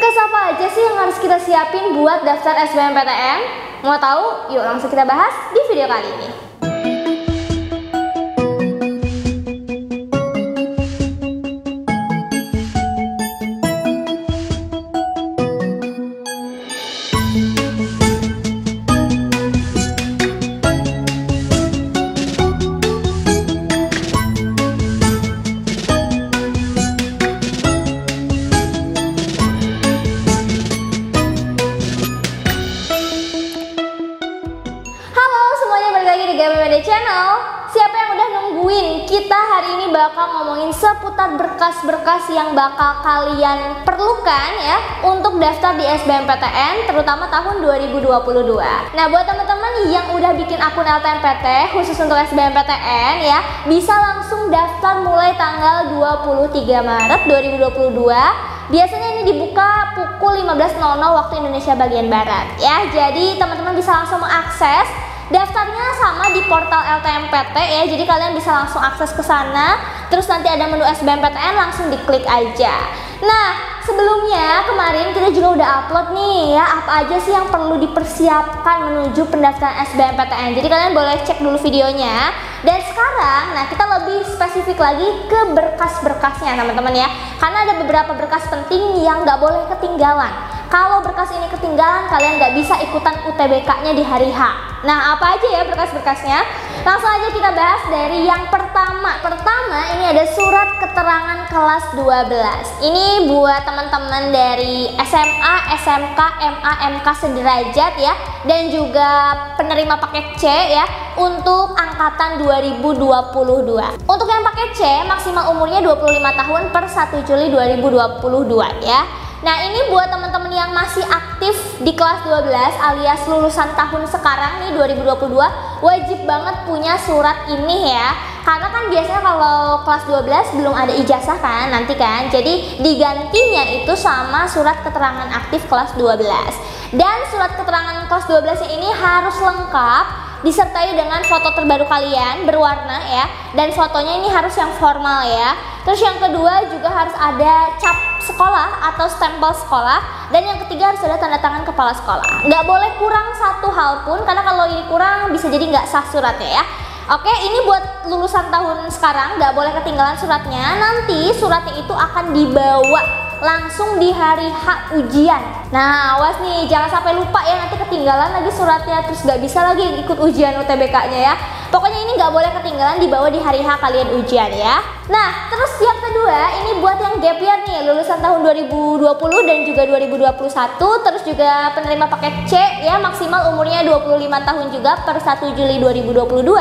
Berkas apa aja sih yang harus kita siapin buat daftar SBMPTN? Mau tahu? Yuk langsung kita bahas di video kali ini. Channel. Siapa yang udah nungguin? Kita hari ini bakal ngomongin seputar berkas-berkas yang bakal kalian perlukan ya untuk daftar di SBMPTN terutama tahun 2022. Nah, buat teman-teman yang udah bikin akun LTMPT khusus untuk SBMPTN ya, bisa langsung daftar mulai tanggal 23 Maret 2022. Biasanya ini dibuka pukul 15.00 waktu Indonesia bagian Barat ya. Jadi teman-teman bisa langsung mengakses. Daftarnya sama di portal LTMPT ya, jadi kalian bisa langsung akses ke sana. Terus nanti ada menu SBMPTN, langsung diklik aja. Nah, sebelumnya kemarin kita juga udah upload nih ya, apa aja sih yang perlu dipersiapkan menuju pendaftaran SBMPTN. Jadi kalian boleh cek dulu videonya. Dan sekarang, nah kita lebih spesifik lagi ke berkas-berkasnya teman-teman ya. Karena ada beberapa berkas penting yang nggak boleh ketinggalan. Kalau berkas ini ketinggalan, kalian nggak bisa ikutan UTBK-nya di hari H. Nah, apa aja ya berkas-berkasnya? Langsung aja kita bahas dari yang pertama. Pertama, ini ada surat keterangan kelas 12. Ini buat teman-teman dari SMA, SMK, MA, MK sederajat ya. Dan juga penerima paket C ya, untuk angkatan 2022. Untuk yang paket C, maksimal umurnya 25 tahun per 1 Juli 2022 ya. Nah, ini buat teman-teman yang masih aktif di kelas 12 alias lulusan tahun sekarang nih 2022, wajib banget punya surat ini ya. Karena kan biasanya kalau kelas 12 belum ada ijazah kan nanti kan. Jadi digantinya itu sama surat keterangan aktif kelas 12. Dan surat keterangan kelas 12 ini harus lengkap disertai dengan foto terbaru kalian berwarna ya, dan fotonya ini harus yang formal ya. Terus yang kedua juga harus ada cap sekolah atau stempel sekolah, dan yang ketiga harus ada tanda tangan kepala sekolah. Nggak boleh kurang satu hal pun, karena kalau ini kurang bisa jadi nggak sah suratnya ya. Oke, ini buat lulusan tahun sekarang nggak boleh ketinggalan suratnya. Nanti suratnya itu akan dibawa langsung di hari H ujian. Nah, awas nih, jangan sampai lupa ya, nanti ketinggalan lagi suratnya, terus nggak bisa lagi ikut ujian UTBK-nya ya. Pokoknya ini nggak boleh ketinggalan, dibawa di hari H kalian ujian ya. Nah, terus yang kedua, ini buat yang gap year nih, lulusan tahun 2020 dan juga 2021, terus juga penerima paket C ya, maksimal umurnya 25 tahun juga per 1 Juli 2022.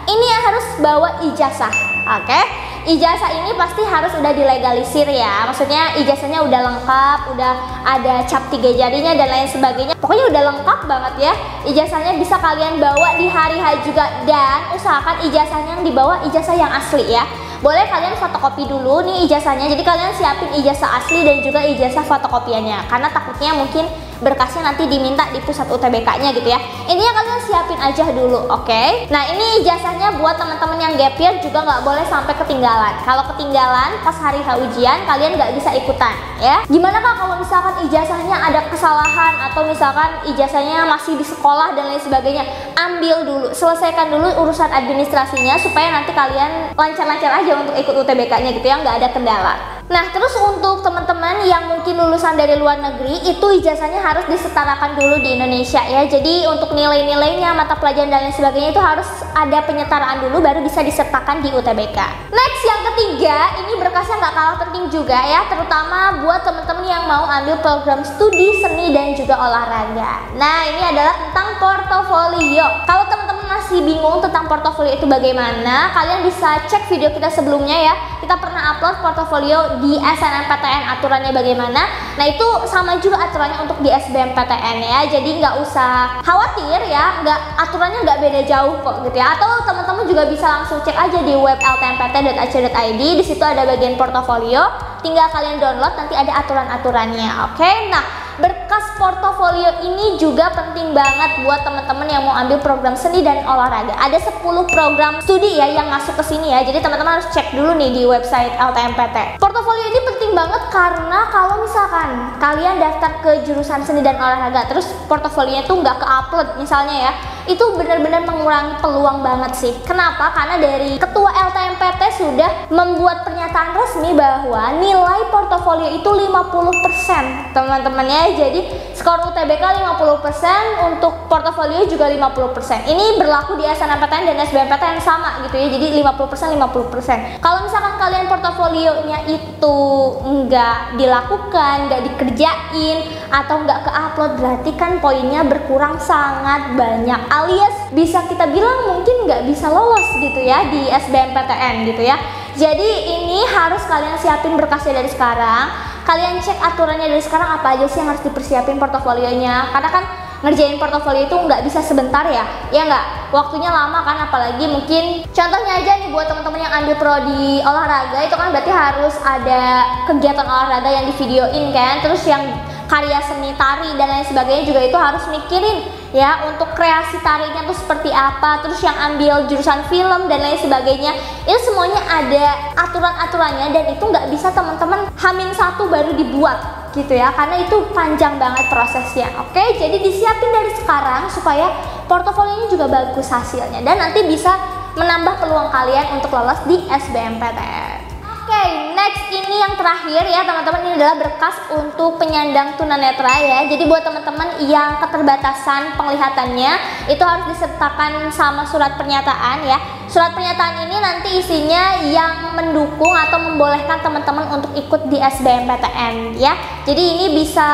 Ini yang harus bawa ijazah, oke? Ijazah ini pasti harus udah dilegalisir ya. Maksudnya ijazahnya udah lengkap, udah ada cap 3 jarinya dan lain sebagainya. Pokoknya udah lengkap banget ya. Ijazahnya bisa kalian bawa di hari H juga, dan usahakan ijazahnya yang dibawa ijazah yang asli ya. Boleh kalian fotokopi dulu nih ijazahnya. Jadi kalian siapin ijazah asli dan juga ijazah fotokopiannya. Karena takutnya mungkin berkasnya nanti diminta di pusat UTBK-nya gitu ya. Intinya kalian siapin aja dulu, oke? Nah, ini ijazahnya buat teman-teman yang gap year juga nggak boleh sampai ketinggalan. Kalau ketinggalan pas hari H ujian, kalian nggak bisa ikutan ya. Gimana kak kalau misalkan ijazahnya ada kesalahan atau misalkan ijazahnya masih di sekolah dan lain sebagainya? Ambil dulu, selesaikan dulu urusan administrasinya supaya nanti kalian lancar-lancar aja untuk ikut UTBK-nya gitu ya, nggak ada kendala. Nah, terus untuk teman-teman yang mungkin lulusan dari luar negeri, itu ijazahnya harus disetarakan dulu di Indonesia ya. Jadi untuk nilai-nilainya, mata pelajaran dan lain sebagainya itu harus ada penyetaraan dulu baru bisa disertakan di UTBK. Next, yang ketiga, ini berkasnya nggak kalah penting juga ya, terutama buat teman-teman yang mau ambil program studi seni dan juga olahraga. Nah, ini adalah tentang portofolio. Kalau teman-teman masih bingung tentang portofolio itu bagaimana, kalian bisa cek video kita sebelumnya ya. Kita pernah upload portofolio di SNMPTN aturannya bagaimana. Nah, itu sama juga aturannya untuk di SBMPTN ya. Jadi nggak usah khawatir ya, aturannya nggak beda jauh kok gitu ya. Atau teman-teman juga bisa langsung cek aja di web ltmpt.ac.id. Di situ ada bagian portofolio, tinggal kalian download, nanti ada aturan-aturannya. Oke, nah berkas portofolio ini juga penting banget buat teman-teman yang mau ambil program seni dan olahraga. Ada 10 program studi ya yang masuk ke sini ya. Jadi teman-teman harus cek dulu nih di website LTMPT. Portofolio ini penting banget karena kalau misalkan kalian daftar ke jurusan seni dan olahraga terus portofolionya tuh nggak ke-upload misalnya ya, itu benar-benar mengurangi peluang banget sih. Kenapa? Karena dari ketua LTMPT sudah membuat pernyataan resmi bahwa nilai portofolio itu 50% teman-teman ya. Jadi skor UTBK 50%, untuk portofolio juga 50%. Ini berlaku di SNMPTN dan SBMPTN sama gitu ya. Jadi 50%. Kalau misalkan kalian portofolionya itu nggak dilakukan, nggak dikerjain, atau nggak ke-upload, berarti kan poinnya berkurang sangat banyak, alias bisa kita bilang mungkin nggak bisa lolos gitu ya di SBMPTN gitu ya. Jadi ini harus kalian siapin berkasnya dari sekarang. Kalian cek aturannya dari sekarang apa aja sih yang harus dipersiapin portofolionya. Karena kan ngerjain portofolio itu nggak bisa sebentar ya nggak? Waktunya lama kan, apalagi mungkin contohnya aja nih buat teman-teman yang ambil prodi olahraga itu kan berarti harus ada kegiatan olahraga yang divideoin kan, terus yang karya seni tari dan lain sebagainya juga itu harus mikirin ya untuk kreasi tarinya tuh seperti apa, terus yang ambil jurusan film dan lain sebagainya itu semuanya ada aturan-aturannya dan itu nggak bisa teman-teman H-1 baru dibuat gitu ya, karena itu panjang banget prosesnya. Oke, jadi disiapin dari sekarang supaya portofolionya juga bagus hasilnya dan nanti bisa menambah peluang kalian untuk lolos di SBMPTN. Oke, next ini yang terakhir ya teman-teman, ini adalah berkas untuk penyandang tunanetra ya. Jadi buat teman-teman yang keterbatasan penglihatannya itu harus disertakan sama surat pernyataan ya. Surat pernyataan ini nanti isinya yang mendukung atau membolehkan teman-teman untuk ikut di SBMPTN ya. Jadi ini bisa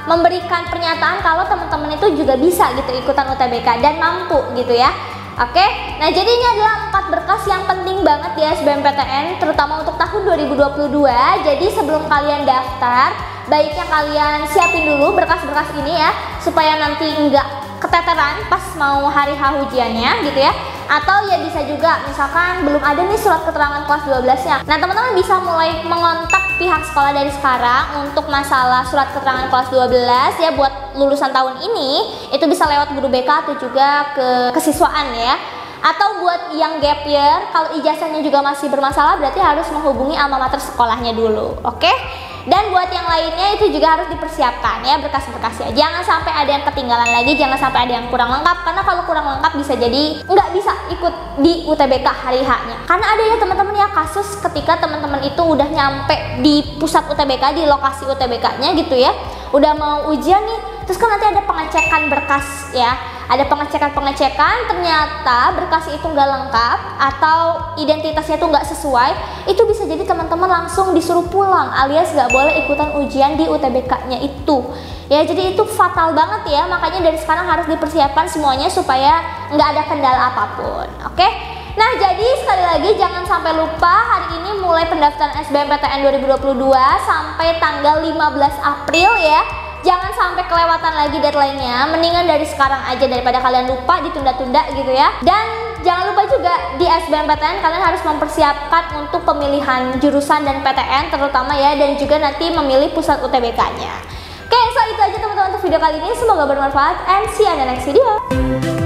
memberikan pernyataan kalau teman-teman itu juga bisa gitu ikutan UTBK dan mampu gitu ya. Oke, nah jadi ini adalah 4 berkas yang penting banget di SBMPTN terutama untuk tahun 2022. Jadi sebelum kalian daftar, baiknya kalian siapin dulu berkas-berkas ini ya, supaya nanti enggak keteteran pas mau hari H ujiannya gitu ya. Atau ya bisa juga misalkan belum ada nih surat keterangan kelas 12-nya. Nah, teman-teman bisa mulai mengontak pihak sekolah dari sekarang untuk masalah surat keterangan kelas 12 ya buat lulusan tahun ini. Itu bisa lewat guru BK atau juga ke kesiswaan ya. Atau buat yang gap year, kalau ijazahnya juga masih bermasalah berarti harus menghubungi alma mater sekolahnya dulu. Oke? Dan buat yang lainnya itu juga harus dipersiapkan ya berkas-berkasnya. Jangan sampai ada yang ketinggalan lagi, jangan sampai ada yang kurang lengkap. Karena kalau kurang lengkap bisa jadi nggak bisa ikut di UTBK hari H-nya. Karena ada ya teman-teman ya kasus ketika teman-teman itu udah nyampe di pusat UTBK, di lokasi UTBK-nya gitu ya. Udah mau ujian nih, terus kan nanti ada pengecekan berkas ya. Ada pengecekan ternyata berkas itu nggak lengkap atau identitasnya tuh nggak sesuai, itu bisa jadi teman-teman langsung disuruh pulang alias nggak boleh ikutan ujian di UTBK-nya itu ya. Jadi itu fatal banget ya, makanya dari sekarang harus dipersiapkan semuanya supaya nggak ada kendala apapun. Oke? Nah, jadi sekali lagi jangan sampai lupa, hari ini mulai pendaftaran SBMPTN 2022 sampai tanggal 15 April ya. Jangan sampai kelewatan lagi deadline-nya, mendingan dari sekarang aja daripada kalian lupa ditunda-tunda gitu ya. Dan jangan lupa juga di SBMPTN kalian harus mempersiapkan untuk pemilihan jurusan dan PTN terutama ya, dan juga nanti memilih pusat UTBK-nya. Oke, so itu aja teman-teman untuk video kali ini, semoga bermanfaat and see you on the next video.